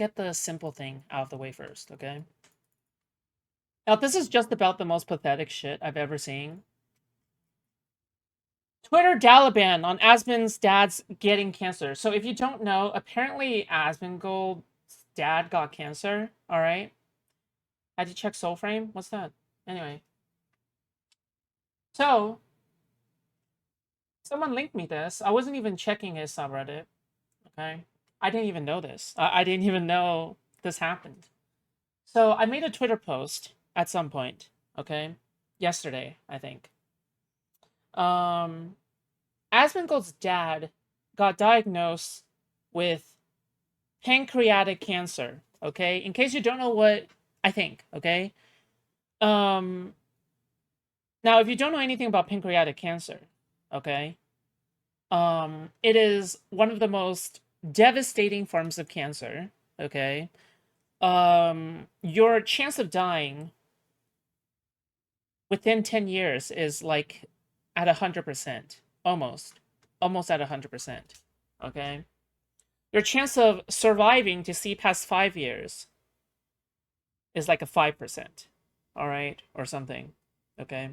get the simple thing out of the way first, okay? Now, this is just about the most pathetic shit I've ever seen. Twitter Daliban on Asmon's dad's getting cancer. So if you don't know, apparently Asmongold's dad got cancer, alright? Had you check Soulframe? What's that? Anyway. So, someone linked me this. I wasn't even checking his subreddit, okay? I didn't even know this. I didn't even know this happened. So I made a Twitter post at some point, okay? Yesterday, I think. Asmongold's dad got diagnosed with pancreatic cancer, okay? In case you don't know what I think, okay? Now, if you don't know anything about pancreatic cancer, okay? It is one of the most devastating forms of cancer, okay? Your chance of dying within 10 years is like at 100%, almost at 100%, okay? Your chance of surviving to see past 5 years is like a 5%, all right, or something, okay?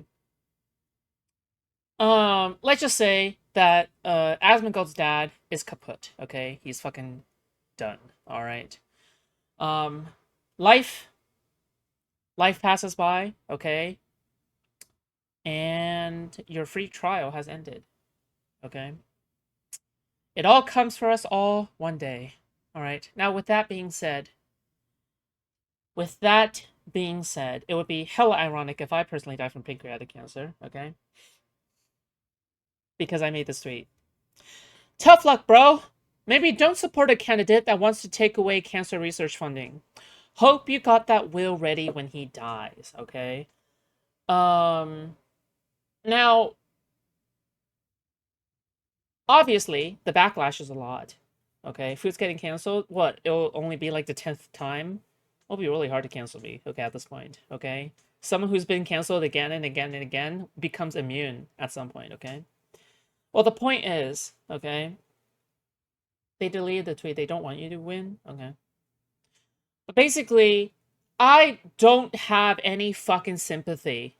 Let's just say that Asmongold's dad is kaput, okay? He's fucking done, all right? Um, life passes by, okay? And your free trial has ended, okay? It all comes for us all one day, all right? Now, with that being said, it would be hella ironic if I personally die from pancreatic cancer, okay? Because I made this tweet. Tough luck, bro. Maybe don't support a candidate that wants to take away cancer research funding. Hope you got that will ready when he dies, okay? Now, obviously, the backlash is a lot, okay? Food's getting canceled, what? It'll only be like the 10th time? It'll be really hard to cancel me, okay, at this point, okay? Someone who's been canceled again and again and again becomes immune at some point, okay? Well, the point is, okay, they deleted the tweet. They don't want you to win, okay? But basically, I don't have any fucking sympathy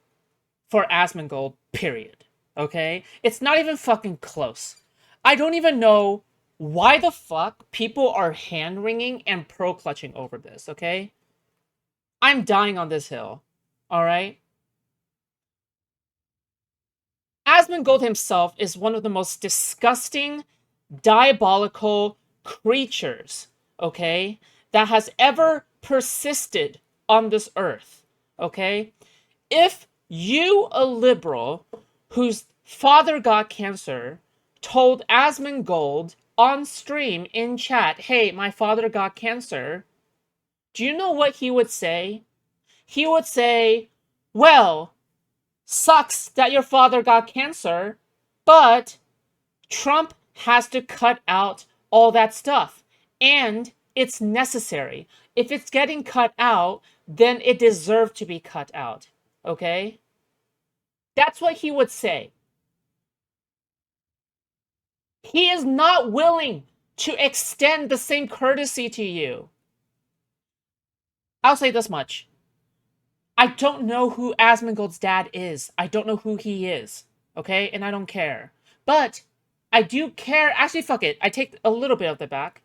for Asmongold, period, okay? It's not even fucking close. I don't even know why the fuck people are hand-wringing and pro-clutching over this, okay? I'm dying on this hill, alright? Asmongold himself is one of the most disgusting, diabolical creatures, okay, that has ever persisted on this earth, okay? If you, a liberal whose father got cancer, told Asmongold on stream in chat, hey, my father got cancer, do you know what he would say? He would say, well, sucks that your father got cancer, but Trump has to cut out all that stuff. And it's necessary. If it's getting cut out, then it deserved to be cut out. Okay? That's what he would say. He is not willing to extend the same courtesy to you. I'll say this much. I don't know who Asmongold's dad is. I don't know who he is. Okay? And I don't care. But I do care. Actually, fuck it. I take a little bit of the back.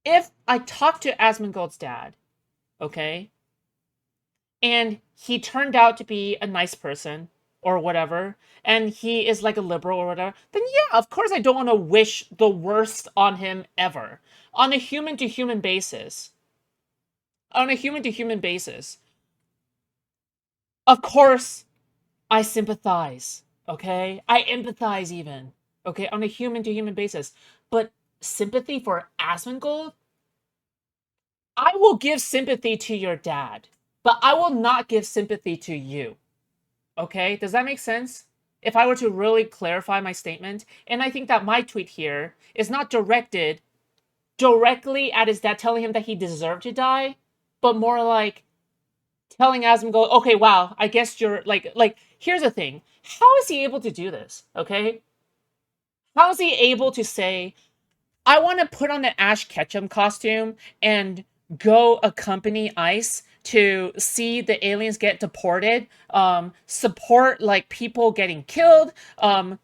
If I talk to Asmongold's dad, okay, and he turned out to be a nice person or whatever, and he is like a liberal or whatever, then yeah, of course I don't want to wish the worst on him ever. On a human-to-human basis. On a human-to-human basis. Of course, I sympathize, okay? I empathize even, okay, on a human-to-human basis. But sympathy for Asmongold? I will give sympathy to your dad, but I will not give sympathy to you. Okay? Does that make sense? If I were to really clarify my statement, and I think that my tweet here is not directed directly at his dad telling him that he deserved to die, but more like telling Asmongold, okay, wow, I guess you're like here's the thing. How is he able to do this? Okay? How is he able to say, I want to put on an Ash Ketchum costume and go accompany ICE to see the aliens get deported, support like people getting killed,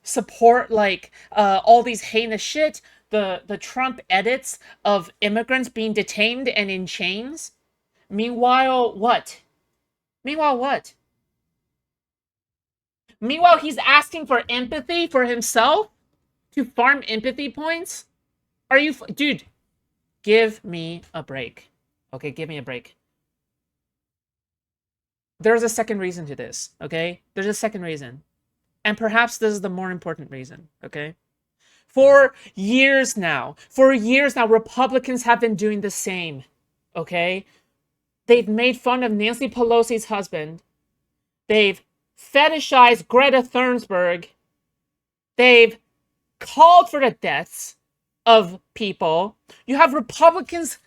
support like all these heinous shit, the Trump edits of immigrants being detained and in chains. Meanwhile, what? Meanwhile, what? Meanwhile, he's asking for empathy for himself to farm empathy points. Are you, dude? Give me a break. Okay, give me a break. There's a second reason to this, okay? There's a second reason. And perhaps this is the more important reason, okay? For years now, Republicans have been doing the same, okay? They've made fun of Nancy Pelosi's husband. They've fetishized Greta Thunberg. They've called for the deaths of people. You have Republicans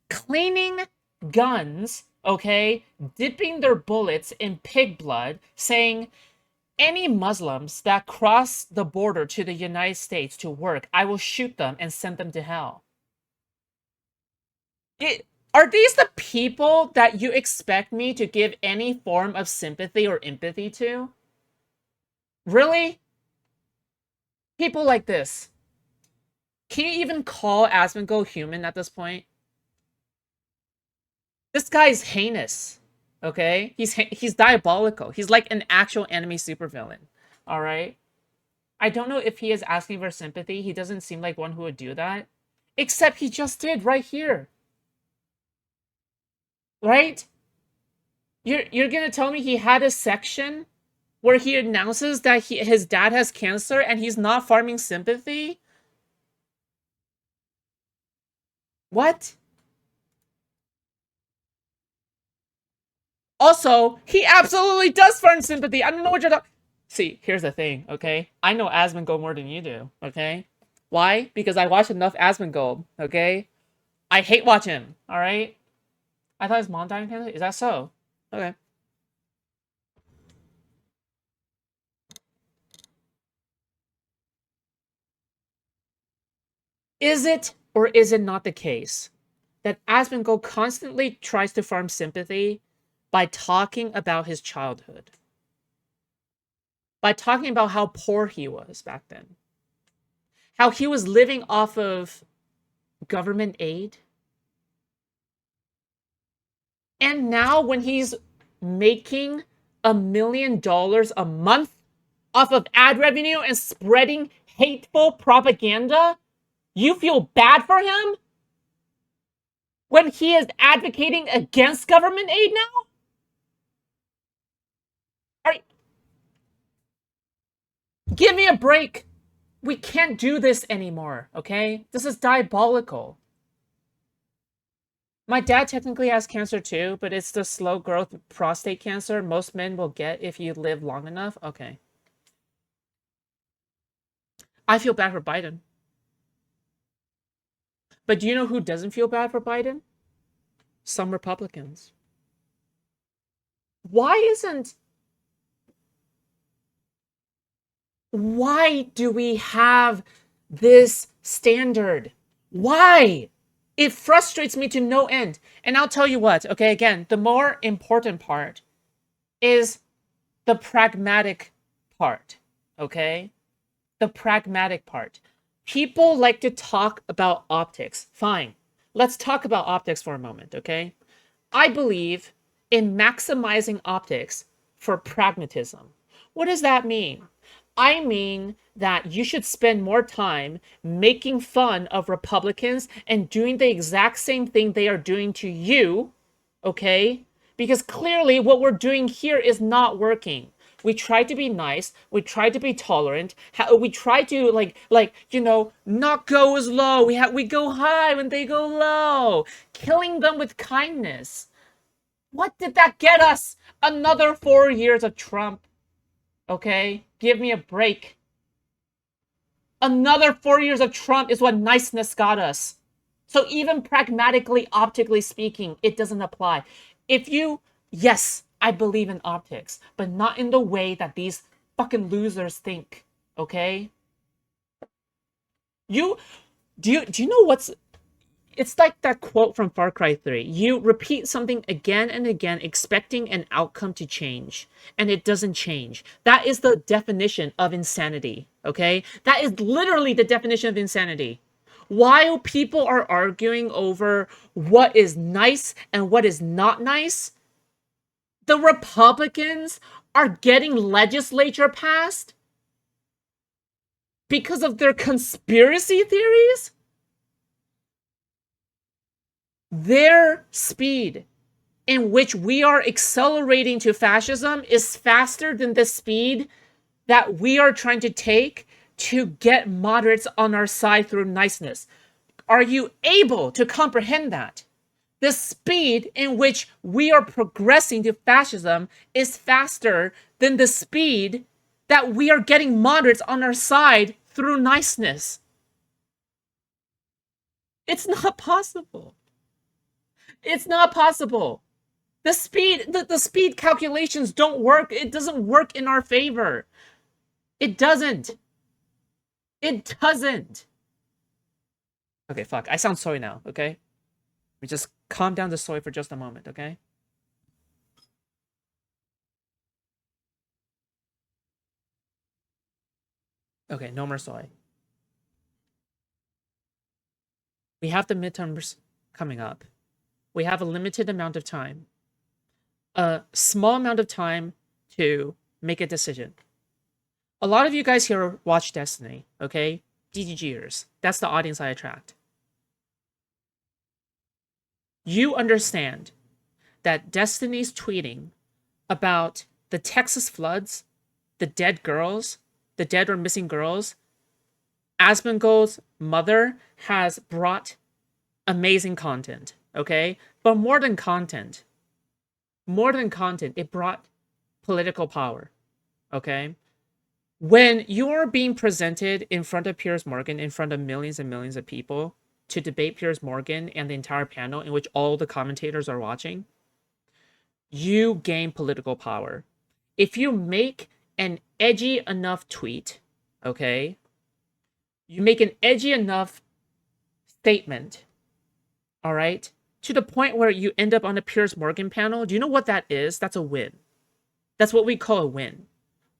cleaning guns, okay, dipping their bullets in pig blood, saying any Muslims that cross the border to the United States to work, I will shoot them and send them to hell. Are these the people that you expect me to give any form of sympathy or empathy to? Really? People like this. Can you even call Asmongold human at this point? This guy is heinous, okay? He's diabolical. He's like an actual enemy supervillain, all right? I don't know if he is asking for sympathy. He doesn't seem like one who would do that. Except he just did right here. Right? You're gonna tell me he had a section where he announces that his dad has cancer and he's not farming sympathy? What? Also, he absolutely does farm sympathy. I don't know what you're talking. See, here's the thing, okay? I know Asmongold more than you do, okay? Why? Because I watch enough Asmongold, okay? I hate watch him, alright? I thought his mom died in cancer? Is that so? Okay. Is it or is it not the case that Asmongold constantly tries to farm sympathy by talking about his childhood? By talking about how poor he was back then. How he was living off of government aid. And now when he's making $1 million a month off of ad revenue and spreading hateful propaganda, you feel bad for him? When he is advocating against government aid now? Give me a break. We can't do this anymore, okay? This is diabolical. My dad technically has cancer too, but it's the slow growth prostate cancer most men will get if you live long enough. Okay. I feel bad for Biden. But do you know who doesn't feel bad for Biden? Some Republicans. Why do we have this standard? Why? It frustrates me to no end. And I'll tell you what, okay, again, the more important part is the pragmatic part, okay? The pragmatic part. People like to talk about optics. Fine. Let's talk about optics for a moment, okay? I believe in maximizing optics for pragmatism. What does that mean? I mean that you should spend more time making fun of Republicans and doing the exact same thing they are doing to you, okay? Because clearly what we're doing here is not working. We try to be nice. We try to be tolerant. We try to not go as low. We go high when they go low. Killing them with kindness. What did that get us? Another 4 years of Trump. Okay? Give me a break. Another 4 years of Trump is what niceness got us. So even pragmatically, optically speaking, it doesn't apply. Yes, I believe in optics, but not in the way that these fucking losers think, okay? Do you know what's it's like that quote from Far Cry 3. You repeat something again and again, expecting an outcome to change, and it doesn't change. That is the definition of insanity, okay? That is literally the definition of insanity. While people are arguing over what is nice and what is not nice, the Republicans are getting legislature passed because of their conspiracy theories. Their speed in which we are accelerating to fascism is faster than the speed that we are trying to take to get moderates on our side through niceness. Are you able to comprehend that? The speed in which we are progressing to fascism is faster than the speed that we are getting moderates on our side through niceness. It's not possible. It's not possible. The speed calculations don't work. It doesn't work in our favor. It doesn't. It doesn't. Okay, fuck. I sound soy now, okay? We just calm down the soy for just a moment, okay? Okay, no more soy. We have the midterms coming up. We have a limited amount of time. A small amount of time to make a decision. A lot of you guys here watch Destiny, okay? DGGers. That's the audience I attract. You understand that Destiny's tweeting about the Texas floods, the dead girls, the dead or missing girls. Asmongold's mother has brought amazing content, okay? But more than content, it brought political power, okay? When you're being presented in front of Piers Morgan, in front of millions and millions of people, to debate Piers Morgan and the entire panel in which all the commentators are watching, you gain political power. If you make an edgy enough tweet, okay, you make an edgy enough statement, all right, to the point where you end up on a Piers Morgan panel, do you know what that is? That's a win. That's what we call a win.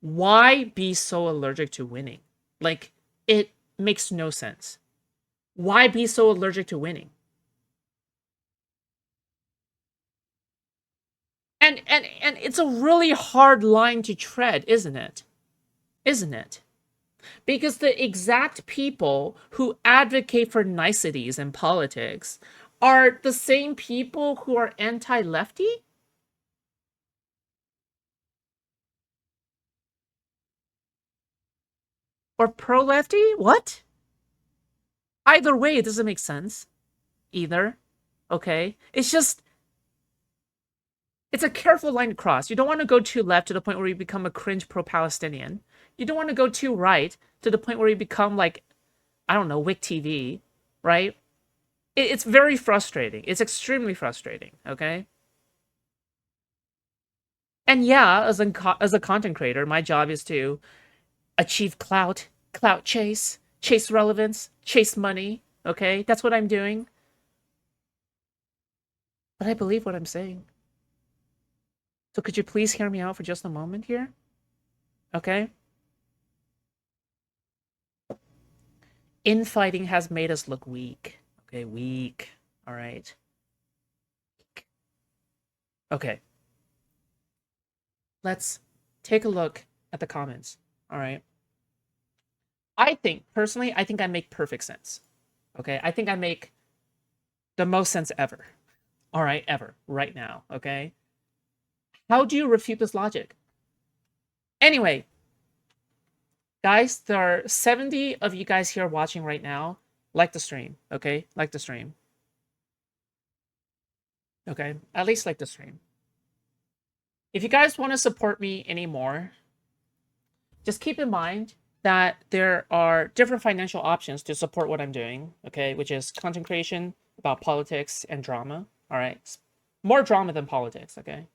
Why be so allergic to winning? Like, it makes no sense. Why be so allergic to winning? And it's a really hard line to tread, isn't it? Isn't it? Because the exact people who advocate for niceties in politics are the same people who are anti-lefty or pro-lefty. What? Either way, it doesn't make sense either. Okay, it's a careful line to cross. You don't want to go too left to the point where you become a cringe pro-Palestinian. You don't want to go too right to the point where you become like, I don't know, Wick TV, right? It's very frustrating. It's extremely frustrating, okay? And yeah, as a content creator, my job is to achieve clout chase relevance, chase money, okay? That's what I'm doing. But I believe what I'm saying. So could you please hear me out for just a moment here? Okay? Infighting has made us look weak. Okay, weak. All right. Okay. Let's take a look at the comments. All right. Personally, I think I make perfect sense. Okay, I think I make the most sense ever. All right, ever, right now. Okay. How do you refute this logic? Anyway, guys, there are 70 of you guys here watching right now. Like the stream, okay? Like the stream. Okay, at least like the stream. If you guys want to support me anymore, just keep in mind that there are different financial options to support what I'm doing, okay? Which is content creation about politics and drama, all right? More drama than politics, okay?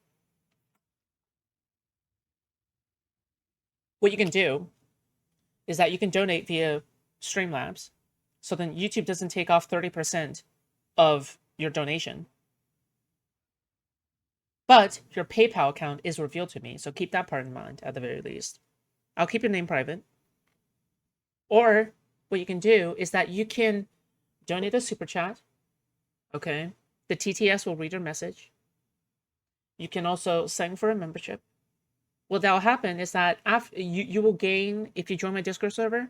What you can do is that you can donate via Streamlabs, So then YouTube doesn't take off 30% of your donation. But your PayPal account is revealed to me, so keep that part in mind at the very least. I'll keep your name private. Or what you can do is that you can donate a super chat. Okay. The TTS will read your message. You can also sign for a membership. What that'll happen is that after you will gain, if you join my Discord server,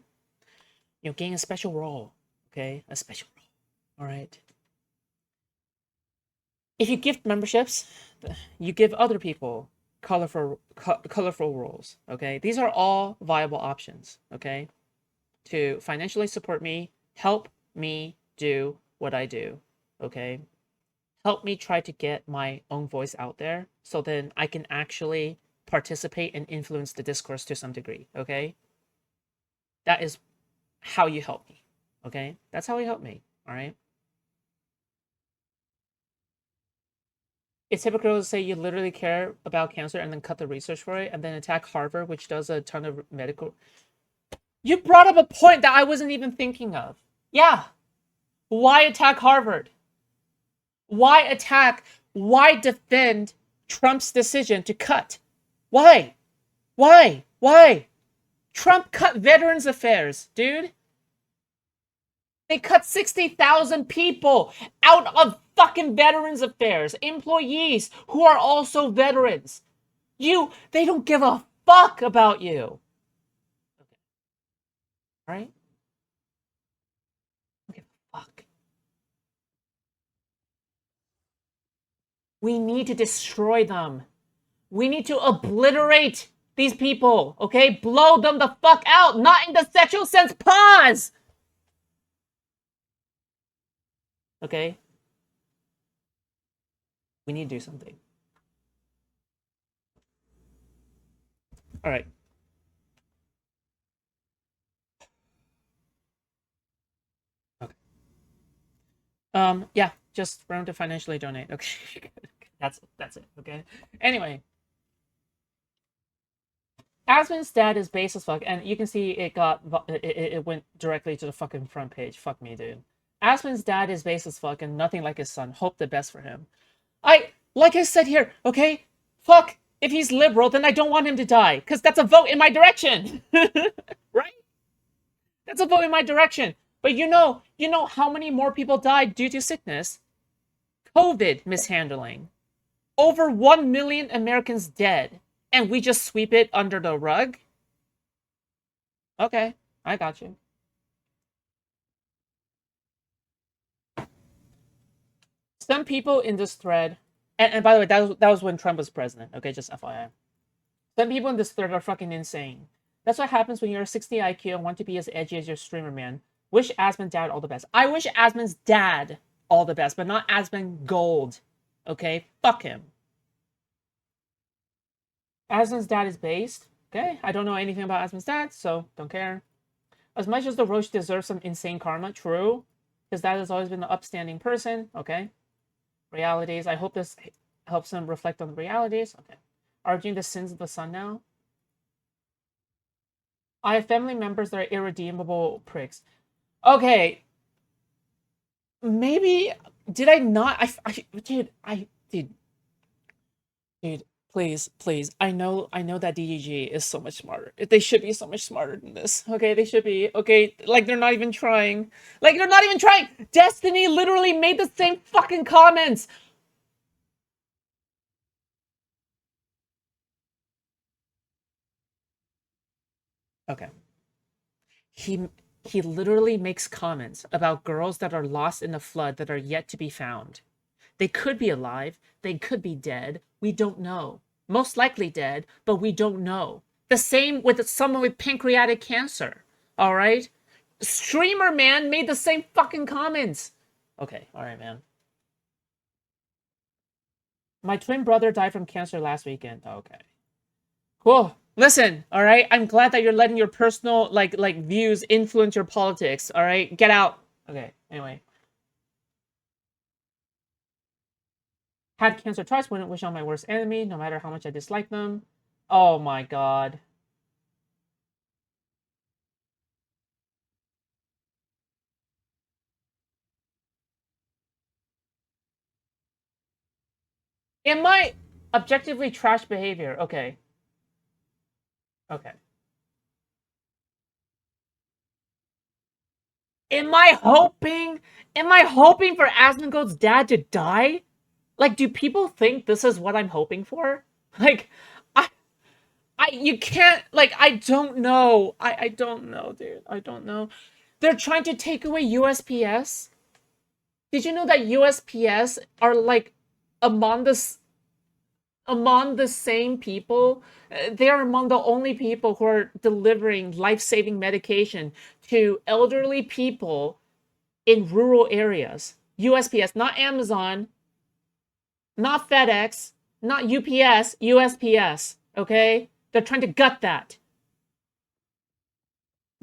you'll gain a special role. Okay? A special role. Alright. If you gift memberships, you give other people colorful roles. Okay? These are all viable options. Okay? To financially support me, help me do what I do. Okay? Help me try to get my own voice out there so then I can actually participate and influence the discourse to some degree, okay? That is how you help me, okay? That's how you help me, all right? It's hypocritical to say you literally care about cancer and then cut the research for it and then attack Harvard, which does a ton of medical... You brought up a point that I wasn't even thinking of. Yeah. Why attack Harvard? Why attack? Why defend Trump's decision to cut? Why? Why? Why? Trump cut Veterans Affairs, dude. They cut 60,000 people out of fucking Veterans Affairs. Employees who are also veterans. They don't give a fuck about you. Okay. All right? Don't give a fuck. We need to destroy them. We need to obliterate these people, okay? Blow them the fuck out, not in the sexual sense. Pause! Okay? We need to do something. All right. Okay. Yeah, just remember to financially donate. Okay. That's it, okay? Anyway. Asmon's dad is base as fuck, and you can see it went directly to the fucking front page. Fuck me, dude. Asmon's dad is base as fuck and nothing like his son. Hope the best for him. Like I said here, okay? Fuck, if he's liberal, then I don't want him to die, because that's a vote in my direction. Right? That's a vote in my direction. But you know how many more people died due to sickness? COVID mishandling. Over 1 million Americans dead. And we just sweep it under the rug? Okay, I got you. Some people in this thread, and by the way, that was when Trump was president, okay, just FYI. Some people in this thread are fucking insane. That's what happens when you're a 60 IQ and want to be as edgy as your streamer, man. Wish Asmon's dad all the best. I wish Asmon's dad all the best, but not Asmongold. Okay? Fuck him. Asmon's dad is based. Okay? I don't know anything about Asmon's dad, so don't care. As much as the Roche deserves some insane karma, true. His dad has always been an upstanding person. Okay? Realities. I hope this helps him reflect on the realities. Okay. Arguing the sins of the son now. I have family members that are irredeemable pricks. Okay. Maybe did I not? Dude, please. I know that DGG is so much smarter. They should be so much smarter than this. Okay, they should be. Okay, like they're not even trying. Like they're not even trying. Destiny literally made the same fucking comments. Okay. He literally makes comments about girls that are lost in the flood that are yet to be found. They could be alive. They could be dead. We don't know. Most likely dead, but we don't know. The same with someone with pancreatic cancer. All right? Streamer man made the same fucking comments. Okay, all right, man. My twin brother died from cancer last weekend. Okay. Cool. Listen, all right? I'm glad that you're letting your personal like views influence your politics, all right? Get out. Okay, anyway. Had cancer twice, wouldn't wish on my worst enemy, no matter how much I dislike them. Oh my god. Am I objectively trash behavior? Okay. Okay. Am I hoping? Am I hoping for Asmongold's dad to die? Like, do people think this is what I'm hoping for? Like, I, you can't. Like, I don't know. I don't know, dude. I don't know. They're trying to take away USPS. Did you know that USPS are like among the among the same people? They are among the only people who are delivering life-saving medication to elderly people in rural areas. USPS, not Amazon, not FedEx, not UPS, USPS. Okay? They're trying to gut that.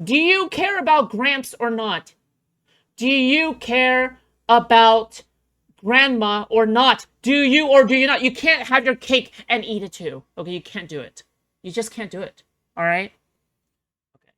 Do you care about Gramps or not? Do you care about grandma or not? Do you or do you not? You can't have your cake and eat it too. Okay? You can't do it. You just can't do it. All right? Okay.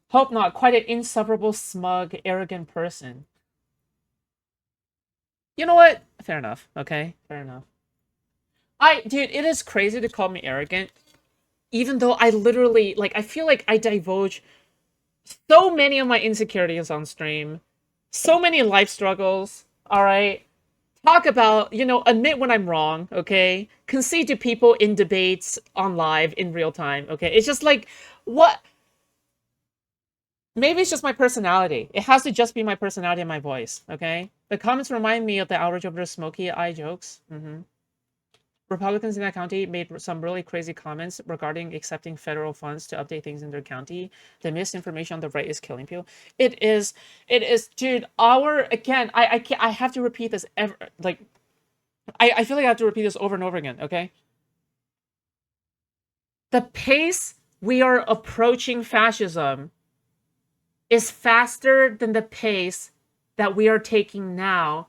Hope not. Quite an insufferable, smug, arrogant person. You know what? Fair enough. Okay? Fair enough. Dude, it is crazy to call me arrogant, even though I literally, like, I feel like I divulge so many of my insecurities on stream, so many life struggles, alright? Talk about, admit when I'm wrong, okay? Concede to people in debates on live in real time, okay? It's just like, what? Maybe it's just my personality. It has to just be my personality and my voice, okay? The comments remind me of the outrage over the smoky eye jokes. Republicans in that county made some really crazy comments regarding accepting federal funds to update things in their county. The misinformation on the right is killing people. It is, dude. Again, I can't, I have to repeat this ever. Like, I feel like I have to repeat this over and over again. Okay, the pace we are approaching fascism is faster than the pace that we are taking now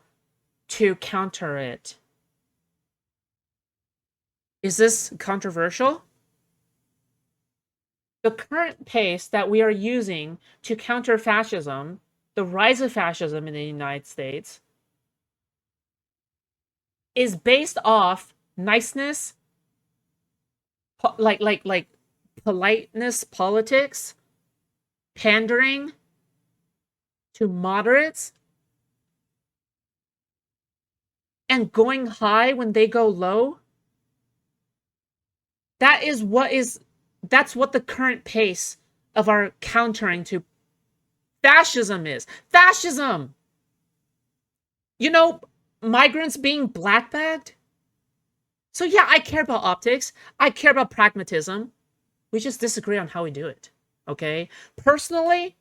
to counter it. Is this controversial? The current pace that we are using to counter fascism, the rise of fascism in the United States, is based off niceness, like politeness politics, pandering to moderates, and going high when they go low. That's what the current pace of our countering to fascism is. Fascism! You know, migrants being blackbagged? So yeah, I care about optics. I care about pragmatism. We just disagree on how we do it. Okay? Personally,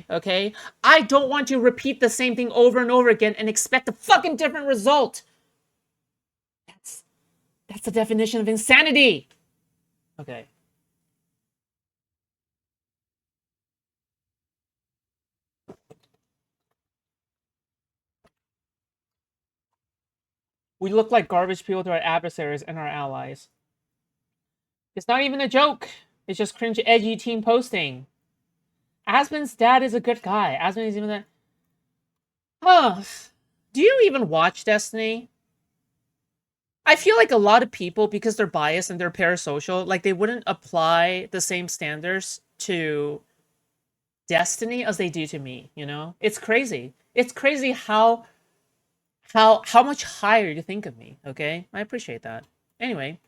okay, I don't want to repeat the same thing over and over again and expect a fucking different result. That's that's the definition of insanity. Okay. We look like garbage people to our adversaries and our allies. It's not even a joke. It's just cringe edgy team posting. Aspen's dad is a good guy. Aspen is even that. Huh. Do you even watch Destiny? I feel like a lot of people, because they're biased and they're parasocial, like they wouldn't apply the same standards to Destiny as they do to me, you know? It's crazy. It's crazy how much higher you think of me, okay? I appreciate that. Anyway,